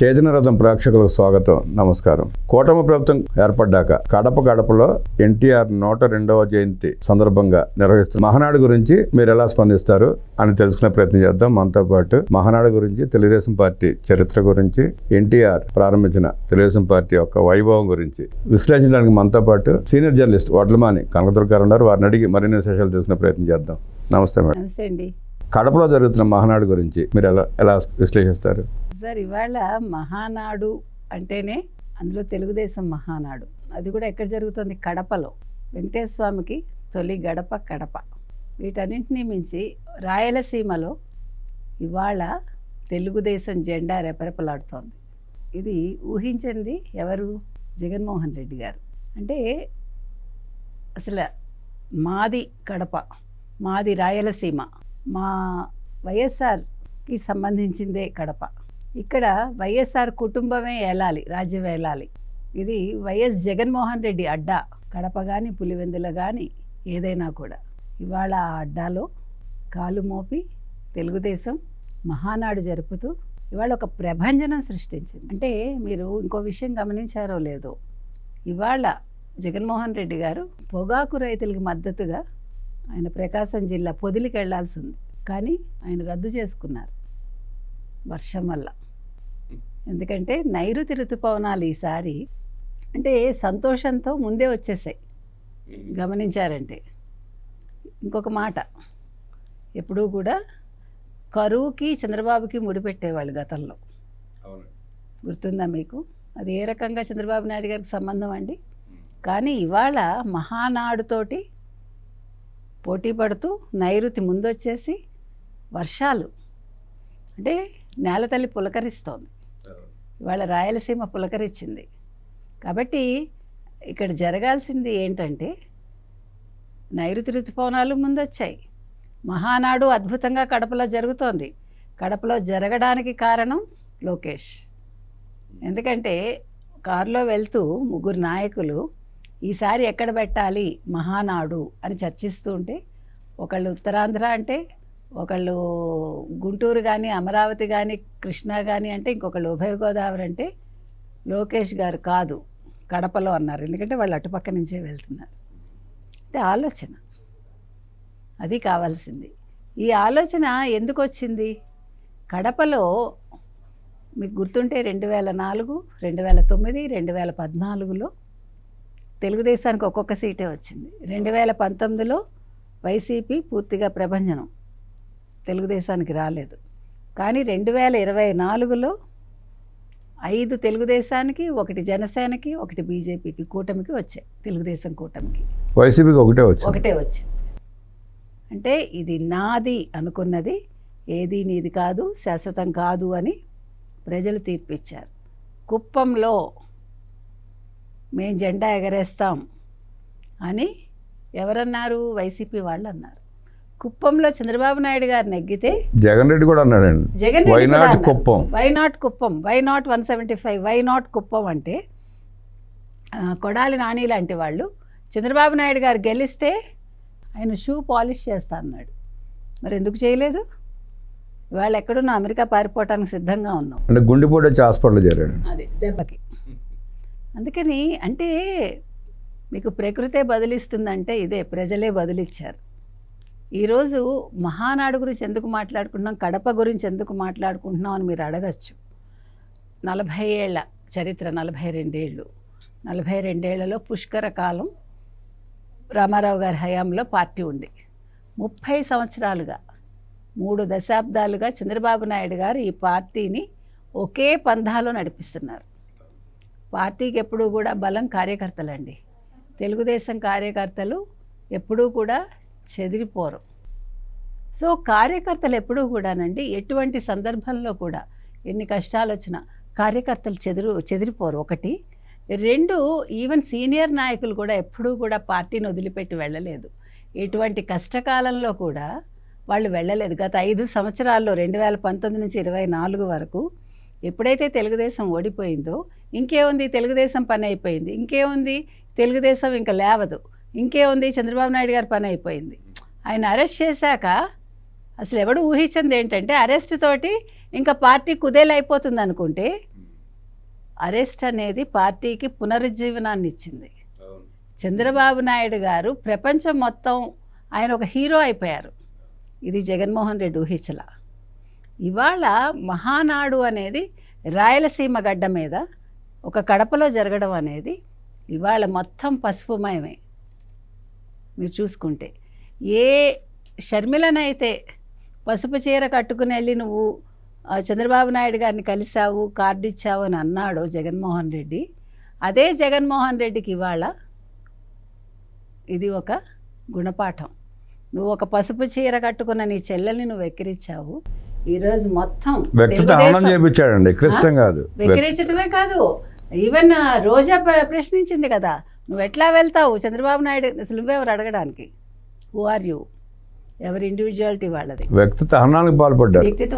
చైతన్య రథం ప్రేక్షకులకు స్వాగతం, నమస్కారం. కూటమి ప్రభుత్వం ఏర్పడ్డాక గడపలో ఎన్టీఆర్ 102వ జయంతి సందర్భంగా నిర్వహిస్తున్న మహానాడు గురించి మీరు ఎలా స్పందిస్తారు అని తెలుసుకునే ప్రయత్నం చేద్దాం. మనతో పాటు మహానాడు గురించి, తెలుగుదేశం పార్టీ చరిత్ర గురించి, ఎన్టీఆర్ ప్రారంభించిన తెలుగుదేశం పార్టీ యొక్క వైభవం గురించి విశ్లేషించడానికి మనతో పాటు సీనియర్ జర్నలిస్ట్ వడ్లమాని కనకదుర్గారు ఉన్నారు. వారిని అడిగి మరిన్ని విశేషాలు తెలుసుకునే ప్రయత్నం చేద్దాం. నమస్తే మేడం. నమస్తే అండి. కడపలో జరుగుతున్న మహానాడు గురించి మీరు ఎలా విశ్లేషిస్తారు? సార్, ఇవాళ మహానాడు అంటేనే అందులో తెలుగుదేశం మహానాడు. అది కూడా ఎక్కడ జరుగుతుంది? కడపలో. వెంకటేశ్వర స్వామికి తొలి గడప కడప. వీటన్నింటినీ మించి రాయలసీమలో ఇవాళ తెలుగుదేశం జెండా రెపరెపలాడుతోంది. ఇది ఊహించింది ఎవరు? జగన్మోహన్ రెడ్డి గారు. అంటే అసలు మాది కడప, మాది రాయలసీమ, మా వైఎస్ఆర్కి సంబంధించిందే కడప. ఇక్కడ వైఎస్ఆర్ కుటుంబమే ఏలాలి, రాజ్యం ఏలాలి. ఇది వైఎస్ జగన్మోహన్ రెడ్డి అడ్డా. కడప కానీ, పులివెందుల కానీ ఏదైనా కూడా ఇవాళ ఆ అడ్డాలో కాలు మోపి తెలుగుదేశం మహానాడు జరుపుతూ ఇవాళ ఒక ప్రభంజనం సృష్టించింది. అంటే మీరు ఇంకో విషయం గమనించారో లేదో, ఇవాళ జగన్మోహన్ రెడ్డి గారు పొగాకు రైతులకు మద్దతుగా ఆయన ప్రకాశం జిల్లా పొదిలికి వెళ్లాల్సి ఉంది, కానీ ఆయన రద్దు చేసుకున్నారు వర్షం వల్ల. ఎందుకంటే నైరుతి ఋతుపవనాలు ఈసారి అంటే సంతోషంతో ముందే వచ్చేసాయి. గమనించారంటే ఇంకొక మాట, ఎప్పుడూ కూడా కరువుకి చంద్రబాబుకి ముడిపెట్టేవాళ్ళు గతంలో. గుర్తుందా మీకు? అది ఏ రకంగా చంద్రబాబు నాయుడు గారికి సంబంధం అండి? కానీ ఇవాళ మహానాడుతోటి పోటీ పడుతూ నైరుతి ముందొచ్చేసి వర్షాలు అంటే నేలతల్లి పులకరిస్తోంది. ఇవాళ రాయలసీమ పులకరించింది. కాబట్టి ఇక్కడ జరగాల్సింది ఏంటంటే నైరుతి ఋతుపవనాలు ముందొచ్చాయి. మహానాడు అద్భుతంగా కడపలో జరుగుతోంది. కడపలో జరగడానికి కారణం లోకేష్. ఎందుకంటే కారులో వెళ్తూ ముగ్గురు నాయకులు ఈసారి ఎక్కడ పెట్టాలి మహానాడు అని చర్చిస్తూ ఉంటే, ఒకళ్ళు ఉత్తరాంధ్ర అంటే, ఒకళ్ళు గుంటూరు కానీ, అమరావతి కానీ, కృష్ణా కానీ అంటే, ఇంకొకళ్ళు ఉభయ గోదావరి అంటే లోకేష్ గారు కాదు కడపలో అన్నారు. ఎందుకంటే వాళ్ళు అటుపక్క నుంచే వెళ్తున్నారు. అంటే ఆలోచన అది కావాల్సింది. ఈ ఆలోచన ఎందుకు వచ్చింది? కడపలో మీకు గుర్తుంటే 2004, 2009, 2014లో తెలుగుదేశానికి ఒక్కొక్క సీటే వచ్చింది. 2019లో వైసీపీ పూర్తిగా ప్రభంజనం, తెలుగుదేశానికి రాలేదు. కానీ 2024లో 5 తెలుగుదేశానికి, 1 జనసేనకి, 1 బీజేపీకి, కూటమికి వచ్చాయి. తెలుగుదేశం కూటమికి, వైసీపీకి ఒకటే వచ్చింది. అంటే ఇది నాది అనుకున్నది ఏది నీది కాదు, శాశ్వతం కాదు అని ప్రజలు తీర్పిచ్చారు. కుప్పంలో మేము జెండా ఎగరేస్తాం అని ఎవరన్నారు? వైసీపీ వాళ్ళు అన్నారు. కుప్పంలో చంద్రబాబు నాయుడు గారు నెగ్గితే జగన్ రెడ్డి కూడా అన్నాడండి, why not Kuppam, why not 175, why not Kuppam అంటే కొడాలి నాని లాంటి వాళ్ళు చంద్రబాబు నాయుడు గారు గెలిస్తే ఆయన షూ పాలిష్ చేస్తా అన్నాడు. మరి ఎందుకు చేయలేదు? వాళ్ళు ఎక్కడున్నా అమెరికా పారిపోవటానికి సిద్ధంగా ఉన్నాం. అంటే గుండెపోటు వచ్చి హాస్పిటల్ చేరాడు అది దెబ్బకి. అందుకని అంటే మీకు ప్రకృతే బదిలిస్తుందంటే ఇదే, ప్రజలే బదిలిచ్చారు. ఈరోజు మహానాడు గురించి ఎందుకు మాట్లాడుకుంటున్నాం, కడప గురించి ఎందుకు మాట్లాడుకుంటున్నాం అని మీరు అడగచ్చు. 40 ఏళ్ల చరిత్ర, 42 ఏళ్ళు. 42 ఏళ్లలో పుష్కర కాలం రామారావు గారి హయాంలో పార్టీ ఉంది. 30 సంవత్సరాలుగా, 3 దశాబ్దాలుగా చంద్రబాబు నాయుడు గారు ఈ పార్టీని ఒకే పంధాలో నడిపిస్తున్నారు. పార్టీకి ఎప్పుడూ కూడా బలం కార్యకర్తలండి. తెలుగుదేశం కార్యకర్తలు ఎప్పుడూ కూడా చెదిరిపోరు. సో కార్యకర్తలు ఎప్పుడూ కూడానండి, ఎటువంటి సందర్భంలో కూడా ఎన్ని కష్టాలు వచ్చినా కార్యకర్తలు చెదిరిపోరు. 1, 2 ఈవెన్ సీనియర్ నాయకులు కూడా ఎప్పుడూ కూడా పార్టీని వదిలిపెట్టి వెళ్ళలేదు. ఎటువంటి కష్టకాలంలో కూడా వాళ్ళు వెళ్ళలేదు. గత 5 సంవత్సరాల్లో 2019 నుంచి 24 వరకు ఎప్పుడైతే తెలుగుదేశం ఓడిపోయిందో, ఇంకేముంది తెలుగుదేశం పని అయిపోయింది, ఇంకేముంది తెలుగుదేశం ఇంకా లేవదు, ఇంకేముంది చంద్రబాబు నాయుడు గారి పని అయిపోయింది. ఆయన అరెస్ట్ చేశాక అసలు ఎవడు ఊహించింది ఏంటంటే అరెస్ట్ తోటి ఇంకా పార్టీ కుదేలైపోతుంది అనుకుంటే అరెస్ట్ అనేది పార్టీకి పునరుజ్జీవనాన్ని ఇచ్చింది. చంద్రబాబు నాయుడు గారు ప్రపంచం మొత్తం ఆయన ఒక హీరో అయిపోయారు. ఇది జగన్మోహన్ రెడ్డి ఊహించలా. ఇవాళ మహానాడు అనేది రాయలసీమ గడ్డ మీద ఒక కడపలో జరగడం అనేది ఇవాళ మొత్తం పసుపుమయమే. మీరు చూసుకుంటే ఏ షర్మిలనైతే పసుపు చీర కట్టుకుని వెళ్ళి నువ్వు చంద్రబాబు నాయుడు గారిని కలిసావు, కార్డు ఇచ్చావు అని అన్నాడో జగన్మోహన్ రెడ్డి, అదే జగన్మోహన్ రెడ్డికి ఇవాళ ఇది ఒక గుణపాఠం. నువ్వు ఒక పసుపు చీర కట్టుకున్న నీ చెల్లెల్ని నువ్వు వెక్కిరించావు. ఈరోజు మొత్తం వెక్కిరించడమే కాదు, ఈవెన్ రోజా ప్రశ్నించింది కదా, నువ్వు ఎట్లా వెళ్తావు చంద్రబాబు నాయుడు, అసలు నువ్వెవరు అడగడానికి, హూ ఆర్ యూ, ఎవరి ఇండివిజువాలిటీ వాళ్ళది. వ్యక్తిత్వ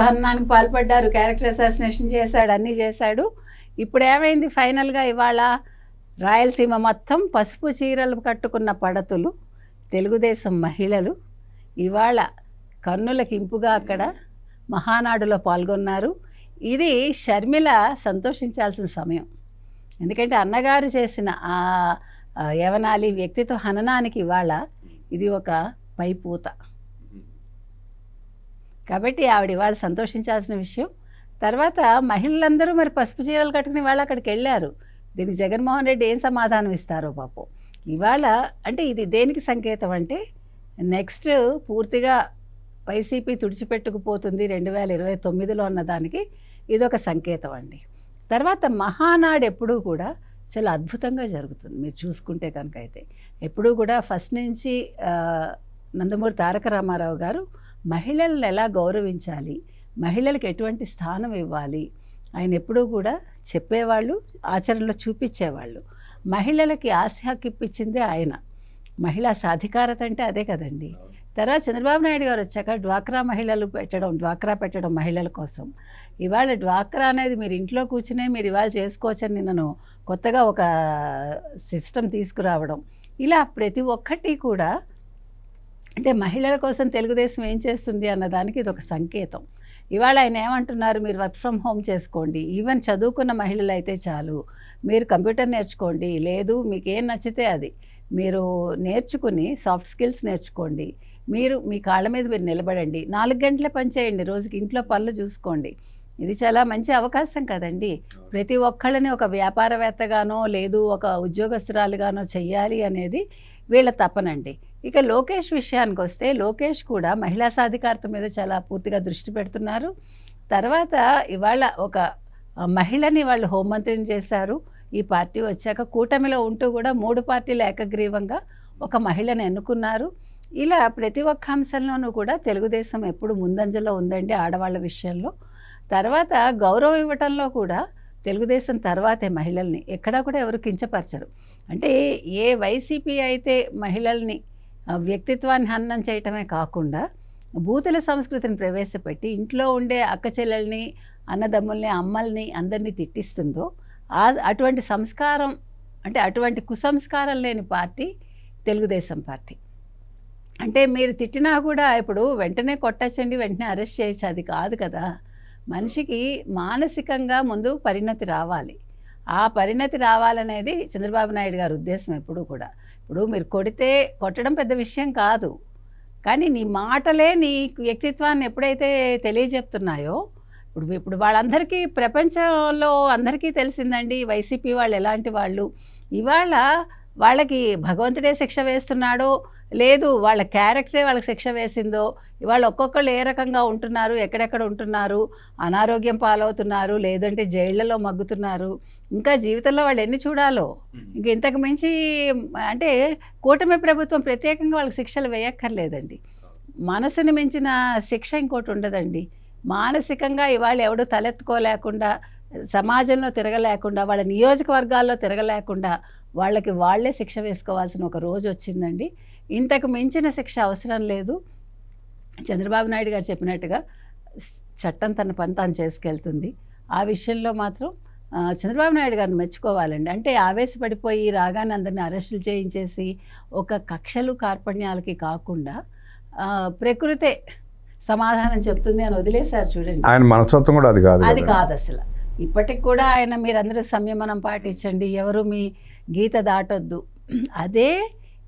హననానికి పాల్పడ్డారు, క్యారెక్టర్ అసాసినేషన్ చేశాడు, అన్నీ చేశాడు. ఇప్పుడు ఏమైంది ఫైనల్గా ఇవాళ రాయలసీమ మొత్తం పసుపు చీరలు కట్టుకున్న పడతులు తెలుగుదేశం మహిళలు ఇవాళ కన్నులకు ఇంపుగా అక్కడ మహానాడులో పాల్గొన్నారు. ఇది షర్మిల సంతోషించాల్సిన సమయం. ఎందుకంటే అన్నగారు చేసిన ఏమనాలి వ్యక్తిత్వ హననానికి ఇవాళ ఇది ఒక పైపూత. కాబట్టి ఆవిడ ఇవాళ సంతోషించాల్సిన విషయం. తర్వాత మహిళలందరూ మరి పసుపు చీరలు కట్టుకుని వాళ్ళు అక్కడికి వెళ్ళారు. దీనికి జగన్మోహన్ రెడ్డి ఏం సమాధానం ఇస్తారో పాపం. ఇవాళ అంటే ఇది దేనికి సంకేతం అంటే నెక్స్ట్ పూర్తిగా వైసీపీ తుడిచిపెట్టుకుపోతుంది 2029లో అన్నదానికి ఇదొక సంకేతం అండి. తర్వాత మహానాడు ఎప్పుడూ కూడా చాలా అద్భుతంగా జరుగుతుంది. మీరు చూసుకుంటే కనుక అయితే ఎప్పుడూ కూడా ఫస్ట్ నుంచి నందమూరి తారక రామారావు గారు మహిళలను ఎలా గౌరవించాలి, మహిళలకు ఎటువంటి స్థానం ఇవ్వాలి, ఆయన ఎప్పుడూ కూడా చెప్పేవాళ్ళు, ఆచరణలో చూపించేవాళ్ళు. మహిళలకి ఆశ హక్కు ఇప్పించిందే ఆయన. మహిళా సాధికారత అంటే అదే కదండి. తర్వాత చంద్రబాబు నాయుడు గారు వచ్చాక డ్వాక్రా పెట్టడం మహిళల కోసం. ఇవాళ డ్వాక్రా అనేది మీరు ఇంట్లో కూర్చునే మీరు ఇవాళ చేసుకోవచ్చని నిన్నను కొత్తగా ఒక సిస్టమ్ తీసుకురావడం, ఇలా ప్రతి ఒక్కటి కూడా అంటే మహిళల కోసం తెలుగుదేశం ఏం చేస్తుంది అన్నదానికి ఇది ఒక సంకేతం. ఇవాళ ఆయన ఏమంటున్నారు, మీరు వర్క్ ఫ్రమ్ హోమ్ చేసుకోండి, ఈవెన్ చదువుకున్న మహిళలు అయితే చాలు, మీరు కంప్యూటర్ నేర్చుకోండి, లేదు మీకు ఏం నచ్చితే అది మీరు నేర్చుకుని సాఫ్ట్ స్కిల్స్ నేర్చుకోండి, మీరు మీ కాళ్ళ మీద మీరు నిలబడండి, 4 గంటలే పని చేయండి, రోజుకి ఇంట్లో పనులు చూసుకోండి. ఇది చాలా మంచి అవకాశం కదండి. ప్రతి ఒక్కళ్ళని ఒక వ్యాపారవేత్తగానో లేదు ఒక ఉద్యోగస్తురాలుగానో చెయ్యాలి అనేది వీళ్ళ తపనండి. ఇక లోకేష్ విషయానికి వస్తే లోకేష్ కూడా మహిళా సాధికారత మీద చాలా పూర్తిగా దృష్టి పెడుతున్నారు. తర్వాత ఇవాళ ఒక మహిళని వాళ్ళు హోంమంత్రిని చేశారు. ఈ పార్టీ వచ్చాక కూటమిలో ఉంటూ కూడా 3 పార్టీలు ఏకగ్రీవంగా ఒక మహిళను ఎన్నుకున్నారు. ఇలా ప్రతి ఒక్క అంశంలోనూ కూడా తెలుగుదేశం ఎప్పుడు ముందంజలో ఉందండి ఆడవాళ్ళ విషయంలో. తర్వాత గౌరవం ఇవ్వటంలో కూడా తెలుగుదేశం తర్వాతే మహిళల్ని ఎక్కడా కూడా ఎవరు కించపరచరు. అంటే ఏ వైసీపీ అయితే మహిళల్ని వ్యక్తిత్వాన్ని హననం చేయటమే కాకుండా బూతుల సంస్కృతిని ప్రవేశపెట్టి ఇంట్లో ఉండే అక్క చెల్లెల్ని, అన్నదమ్ముల్ని, అమ్మల్ని అందరినీ తిట్టిస్తుందో అటువంటి సంస్కారం అంటే అటువంటి కుసంస్కారం లేని పార్టీ తెలుగుదేశం పార్టీ. అంటే మీరు తిట్టినా కూడా ఇప్పుడు వెంటనే కొట్టచ్చండి, వెంటనే అరెస్ట్ చేయొచ్చు, అది కాదు కదా. మనిషికి మానసికంగా ముందు పరిణతి రావాలి. ఆ పరిణతి రావాలనేది చంద్రబాబు నాయుడు గారి ఉద్దేశం ఎప్పుడూ కూడా. ఇప్పుడు మీరు కొట్టడం పెద్ద విషయం కాదు, కానీ నీ మాటలే నీ వ్యక్తిత్వాన్ని ఎప్పుడైతే తెలియజెప్తున్నాయో ఇప్పుడు వాళ్ళందరికీ ప్రపంచంలో అందరికీ తెలిసిందండి వైసీపీ వాళ్ళు ఎలాంటి వాళ్ళు. ఇవాళ వాళ్ళకి భగవంతుడే శిక్ష వేస్తున్నాడో లేదు వాళ్ళ క్యారెక్టరే వాళ్ళకి శిక్ష వేసిందో, ఇవాళ ఒక్కొక్కళ్ళు ఏ రకంగా ఉంటున్నారు, ఎక్కడెక్కడ ఉంటున్నారు, అనారోగ్యం పాలవుతున్నారు, లేదంటే జైళ్లలో మగ్గుతున్నారు, ఇంకా జీవితంలో వాళ్ళు ఎన్ని చూడాలో. ఇంక ఇంతకు మించి అంటే కూటమి ప్రభుత్వం ప్రత్యేకంగా వాళ్ళకి శిక్షలు వేయక్కర్లేదండి. మనసుని మించిన శిక్ష ఇంకోటి ఉండదండి. మానసికంగా ఇవాళ ఎవడు తలెత్తుకోలేకుండా, సమాజంలో తిరగలేకుండా, వాళ్ళ నియోజకవర్గాల్లో తిరగలేకుండా వాళ్ళకి వాళ్ళే శిక్ష వేసుకోవాల్సిన ఒక రోజు వచ్చిందండి. ఇంతకు మించిన శిక్ష అవసరం లేదు. చంద్రబాబు నాయుడు గారు చెప్పినట్టుగా చట్టం తన పని తాను చేసుకెళ్తుంది. ఆ విషయంలో మాత్రం చంద్రబాబు నాయుడు గారిని మెచ్చుకోవాలండి. అంటే ఆవేశపడిపోయి రాగానే అందరినీ అరెస్టులు చేయించేసి ఒక కక్షలు కార్పణ్యాలకి కాకుండా ప్రకృతే సమాధానం చెప్తుంది అని వదిలేశారు చూడండి. ఆయన మనస్తత్వం కూడా అది కాదు అసలు. ఇప్పటికి కూడా ఆయన మీరందరూ సంయమనం పాటించండి, ఎవరు మీ గీత దాటొద్దు, అదే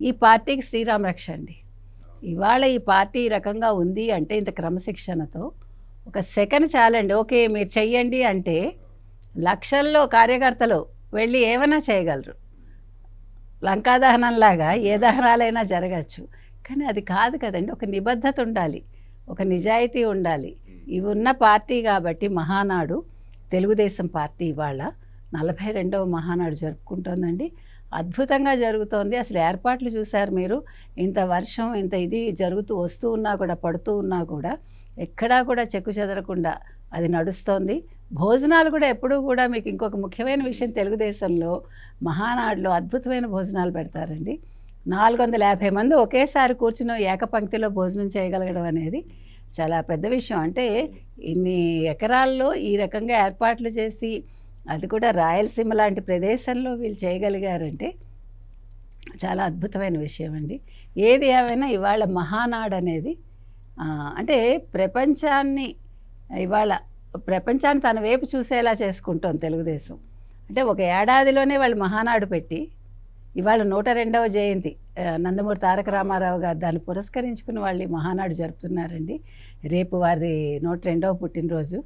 ఈ పార్టీకి శ్రీరామ రక్ష అండి. ఇవాళ ఈ పార్టీ ఈ రకంగా ఉంది అంటే ఇంత క్రమశిక్షణతో ఒక సెకండ్ చాలండి, ఓకే మీరు చెయ్యండి అంటే లక్షల్లో కార్యకర్తలు వెళ్ళి ఏమైనా చేయగలరు. లంకా దహనంలాగా ఏ దహనాలైనా జరగచ్చు. కానీ అది కాదు కదండి, ఒక నిబద్ధత ఉండాలి, ఒక నిజాయితీ ఉండాలి. ఇవి ఉన్న పార్టీ కాబట్టి మహానాడు తెలుగుదేశం పార్టీ ఇవాళ 42వ మహానాడు జరుపుకుంటోందండి. అద్భుతంగా జరుగుతోంది. అసలు ఏర్పాట్లు చూశారు మీరు, ఇంత వర్షం ఇంత ఇది జరుగుతూ వస్తూ ఉన్నా కూడా, పడుతూ ఉన్నా కూడా ఎక్కడా కూడా చెక్కు చెదరకుండా అది నడుస్తోంది. భోజనాలు కూడా ఎప్పుడూ కూడా మీకు ఇంకొక ముఖ్యమైన విషయం, తెలుగుదేశంలో మహానాడులో అద్భుతమైన భోజనాలు పెడతారండి. 450 మంది ఒకేసారి కూర్చుని ఏకపంక్తిలో భోజనం చేయగలగడం అనేది చాలా పెద్ద విషయం. అంటే ఇన్ని ఎకరాల్లో ఈ రకంగా ఏర్పాట్లు చేసి, అది కూడా రాయలసీమ లాంటి ప్రదేశంలో వీళ్ళు చేయగలిగారంటే చాలా అద్భుతమైన విషయం అండి. ఏది ఏమైనా ఇవాళ మహానాడు అనేది అంటే ప్రపంచాన్ని తన వైపు చూసేలా చేసుకుంటాం తెలుగుదేశం. అంటే ఒక ఏడాదిలోనే వాళ్ళు మహానాడు పెట్టి ఇవాళ 102వ జయంతి నందమూరి తారక రామారావు గారు దాన్ని పురస్కరించుకుని వాళ్ళు ఈ మహానాడు జరుపుతున్నారండి. రేపు వారి 102వ పుట్టినరోజు.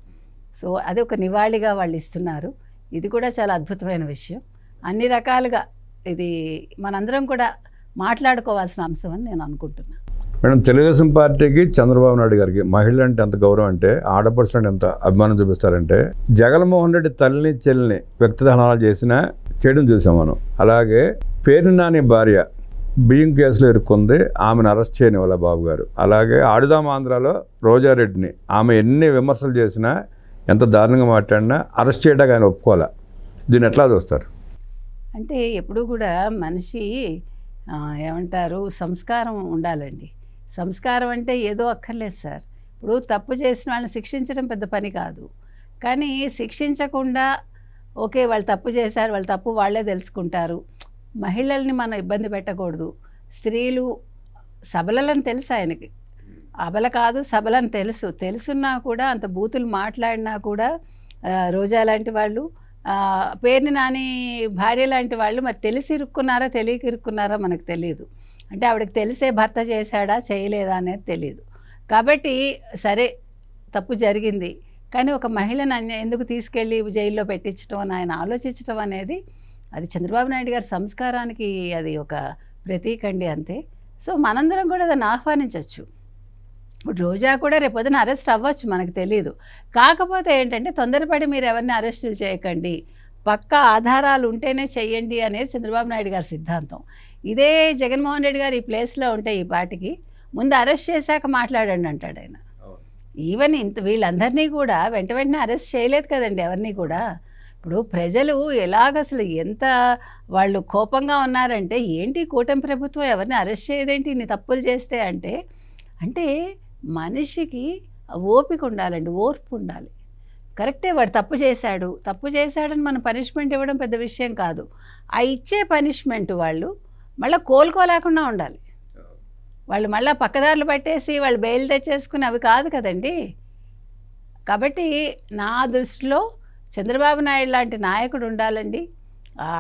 సో అది ఒక నివాళిగా వాళ్ళు ఇస్తున్నారు. ఇది కూడా చాలా అద్భుతమైన విషయం. అన్ని రకాలుగా ఇది మనందరం కూడా మాట్లాడుకోవాల్సిన అంశం అని నేను అనుకుంటున్నాను. మేడం, తెలుగుదేశం పార్టీకి చంద్రబాబు నాయుడు గారికి మహిళలు అంటే ఎంత గౌరవం అంటే, ఆడపడుచులు అంటే ఎంత అభిమానం చూపిస్తారంటే, జగన్మోహన్ రెడ్డి తల్లిని చెల్లిని వ్యక్తిదహనాలు చేయడం చూసాం మనం. అలాగే పేరు నాని భార్య బియ్యం కేసులో ఇరుక్కుంది, ఆమెను అరెస్ట్ చేయని వాళ్ళ బాబు గారు. అలాగే ఆడుదాం ఆంధ్రాలో రోజారెడ్డిని ఆమె ఎన్ని విమర్శలు చేసినా, ఎంత దారుణంగా మాట్లాడినా అరెస్ట్ చేయడానికి ఆయన ఒప్పుకోవాలా. దీన్ని ఎట్లా చూస్తారు? అంటే ఎప్పుడు కూడా మనిషి ఏమంటారు, సంస్కారం ఉండాలండి. సంస్కారం అంటే ఏదో అక్కర్లేదు సార్. ఇప్పుడు తప్పు చేసిన వాళ్ళని శిక్షించడం పెద్ద పని కాదు, కానీ శిక్షించకుండా ఓకే వాళ్ళు తప్పు చేశారు, వాళ్ళ తప్పు వాళ్ళే తెలుసుకుంటారు, మహిళల్ని మనం ఇబ్బంది పెట్టకూడదు. స్త్రీలు సబలని తెలుసు ఆయనకి, అబల కాదు సబలని తెలుసున్నా కూడా అంత బూతులు మాట్లాడినా కూడా రోజా లాంటి వాళ్ళు, పేరుని నాని భార్య లాంటి వాళ్ళు మరి తెలిసి ఇరుక్కున్నారా తెలియక ఇరుక్కున్నారా మనకు తెలియదు. అంటే ఆవిడకి తెలిసే భర్త చేశాడా చేయలేదా అనేది తెలియదు. కాబట్టి సరే తప్పు జరిగింది, కానీ ఒక మహిళను ఎందుకు తీసుకెళ్ళి జైల్లో పెట్టించడం అని ఆయన ఆలోచించడం అనేది అది చంద్రబాబు నాయుడు గారి సంస్కారానికి అది ఒక ప్రతీక అండి, అంతే. సో మనందరం కూడా దాన్ని ఆహ్వానించవచ్చు. ఇప్పుడు రోజా కూడా రేపొద్దున అరెస్ట్ అవ్వచ్చు, మనకు తెలియదు. కాకపోతే ఏంటంటే తొందరపడి మీరు ఎవరిని అరెస్టులు చేయకండి, పక్కా ఆధారాలు ఉంటేనే చెయ్యండి అనేది చంద్రబాబు నాయుడు గారి సిద్ధాంతం. ఇదే జగన్మోహన్ రెడ్డి గారు ఈ ప్లేస్లో ఉంటే ఈ పాటికి ముందు అరెస్ట్ చేశాక మాట్లాడండి అంటాడు ఆయన. ఈవెన్ వీళ్ళందరినీ కూడా వెంటనే అరెస్ట్ చేయలేదు కదండి ఎవరిని కూడా. ఇప్పుడు ప్రజలు అసలు ఎంత వాళ్ళు కోపంగా ఉన్నారంటే, ఏంటి కూటమి ప్రభుత్వం ఎవరిని అరెస్ట్ చేయదేంటి ఇన్ని తప్పులు చేస్తే అంటే మనిషికి ఓపిక ఉండాలండి, ఓర్పు ఉండాలి. కరెక్టే, వాడు తప్పు చేశాడని మనం పనిష్మెంట్ ఇవ్వడం పెద్ద విషయం కాదు. ఆ ఇచ్చే పనిష్మెంట్ వాళ్ళు మళ్ళీ కోలుకోలేకుండా ఉండాలి. వాళ్ళు మళ్ళీ పక్కదారులు పట్టేసి వాళ్ళు బెయిల్ తెచ్చేసుకుని అవి కాదు కదండి. కాబట్టి నా దృష్టిలో చంద్రబాబు నాయుడు లాంటి నాయకుడు ఉండాలండి.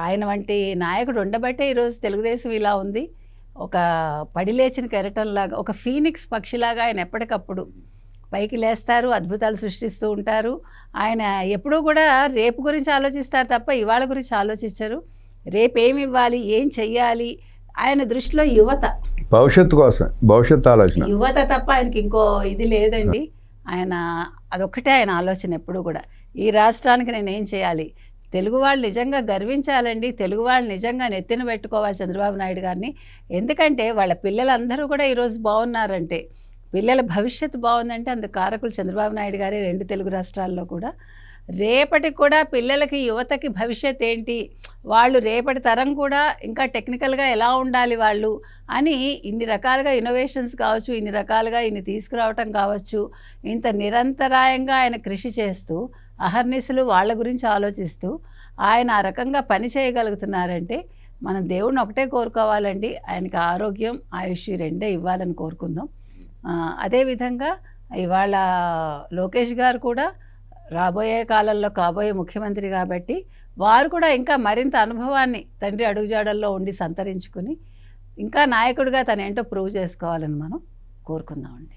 ఆయన వంటి నాయకుడు ఉండబట్టే ఈరోజు తెలుగుదేశం ఇలా ఉంది. ఒక పడిలేచిన కెరటంలాగా, ఒక ఫీనిక్స్ పక్షిలాగా ఆయన ఎప్పటికప్పుడు పైకి లేస్తారు, అద్భుతాలు సృష్టిస్తూ ఉంటారు. ఆయన ఎప్పుడూ కూడా రేపు గురించి ఆలోచిస్తారు తప్ప ఇవాళ గురించి ఆలోచించరు. రేపు ఏమి ఇవ్వాలి, ఏం చెయ్యాలి, ఆయన దృష్టిలో యువత, భవిష్యత్తు కోసం, భవిష్యత్తు ఆలోచన, యువత తప్ప ఆయనకి ఇంకో ఇది లేదండి. ఆయన అదొక్కటే ఆయన ఆలోచన ఎప్పుడు కూడా. ఈ రాష్ట్రానికి నేను ఏం చేయాలి, తెలుగు వాళ్ళు నిజంగా గర్వించాలండి, తెలుగు వాళ్ళు నిజంగా నెత్తిన పెట్టుకోవాలి చంద్రబాబు నాయుడు గారిని. ఎందుకంటే వాళ్ళ పిల్లలందరూ కూడా ఈరోజు బాగున్నారంటే, పిల్లల భవిష్యత్తు బాగుందంటే అందుకు కారకులు చంద్రబాబు నాయుడు గారే 2 తెలుగు రాష్ట్రాల్లో కూడా. రేపటికి కూడా పిల్లలకి, యువతకి భవిష్యత్ ఏంటి, వాళ్ళు రేపటి తరం కూడా ఇంకా టెక్నికల్గా ఎలా ఉండాలి వాళ్ళు అని ఇన్ని రకాలుగా ఇన్నోవేషన్స్ కావచ్చు, ఇన్ని రకాలుగా ఇన్ని తీసుకురావటం కావచ్చు, ఇంత నిరంతరాయంగా ఆయన కృషి చేస్తూ అహర్నిశలు వాళ్ళ గురించి ఆలోచిస్తూ ఆయన ఆ రకంగా పని చేయగలుగుతున్నారంటే మనం దేవుడిని ఒకటే కోరుకోవాలండి, ఆయనకి ఆరోగ్యం ఆయుష్ 2 ఇవ్వాలని కోరుకుందాం. అదేవిధంగా ఇవాళ లోకేష్ గారు కూడా రాబోయే కాలంలో కాబోయే ముఖ్యమంత్రి కాబట్టి వారు కూడా ఇంకా మరింత అనుభవాన్ని తండ్రి అడుగుజాడల్లో ఉండి సంతరించుకుని ఇంకా నాయకుడిగా తను ఏంటో ప్రూవ్ చేసుకోవాలని మనం కోరుకుందామండి.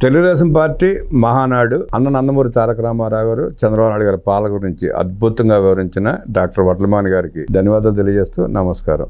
తెలుగుదేశం పార్టీ మహానాడు అన్న నందమూరి తారక రామారావు గారు, చంద్రబాబు నాయుడు గారి పాలన గురించి అద్భుతంగా వివరించిన డాక్టర్ వడ్లమాని గారికి ధన్యవాదాలు తెలియజేస్తూ నమస్కారం.